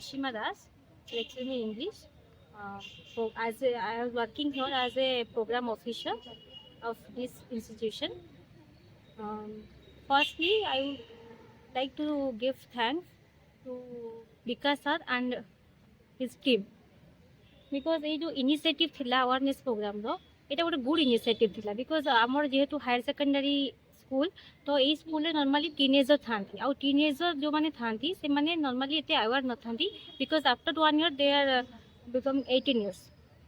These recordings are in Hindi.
Ashima Das, lecturing in English. I am working here as a program officer of this institution. Firstly, I would like to give thanks to Vikas sir and his team because ये जो इनिशिएटिव थिला अवेयरनेस प्रोग्राम रो এটা ଗୋଟେ गुड इनिशिएटिव थिला because हमर जेहेतु हायर सेकेंडरी स्कूल तो ये स्कूल नॉर्मली टीनेजर थांती आउ टीनेजर जो माने थांती से माने नॉर्मली एते अवेयर न थांती because after 1 year they are become 18 years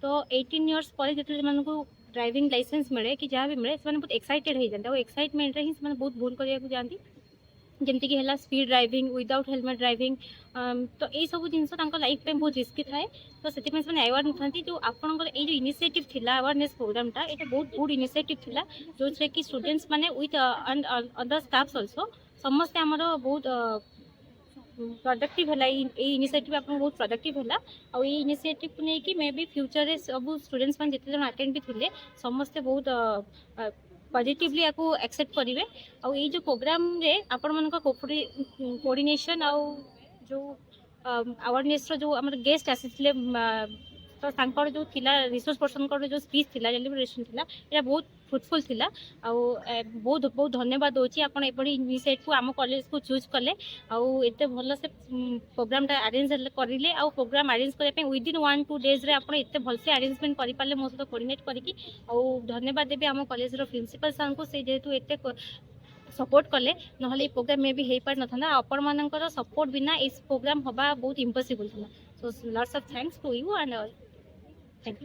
तो 18 इयर्स पर जेते मानको ड्राइविंग लाइसेंस मिले कि जहाँ भी मिले से बहुत एक्साइटेड हो जाते एक्साइटमेंट ही से बहुत भूल कर जाती जमती कि है speed driving without helmet driving तो यही सब जिन लाइफ में बहुत रिस्की थाए तो से अवेयर था जो आपंकर ये इनिशिएटिव थिला अवेयरनेस प्रोग्रामटा ये बहुत गुड इनिशिएटिव थिला जो कि स्टूडेंट्स माने विथ अदर स्टाफ्स ऑल्सो समस्ते आमर बहुत प्रोडक्टिव है इनिशिएटिव आप बहुत प्रोडक्टिव है और ये इनिशिएटिव को लेकिन मे बी फ्यूचर में सब स्टूडेंट्स मैंने जिते जन अटेंड भी थे समस्ते बहुत पॉजिटिवली आपको एक्सेप्ट करेंगे और ये जो प्रोग्राम रे आपण मन कोऑर्डिनेशन आउ जो अवेयरनेस जो आम गेस्ट आसी तो सांकर जो थिला रिसोर्स पर्सन को जो स्पीच थिला डेलिब्रेशन थिला ये बहुत फ्रुटफुल थिला बहुत बहुत धन्यवाद दूसरी आप इनिशिएटिव आम कॉलेज को चूज कले आउ एते भल से प्रोग्राम अरेंज करेंगे आउ प्रोग्राम अरेंज करने विदिन 1-2 डेज आप भलसे अरेंजमेंट कर पारे मो सहित कोऑर्डिनेट करके धन्यवाद देवी आम कॉलेज प्रिंसिपल सर को से जेहेतु एते सपोर्ट कले ना ये प्रोग्राम में भी हो पार ना आपण मानकर सपोर्ट बिना इस प्रोग्राम हवा बहुत इम्पॉसिबल था so lots of thanks to you and thank you.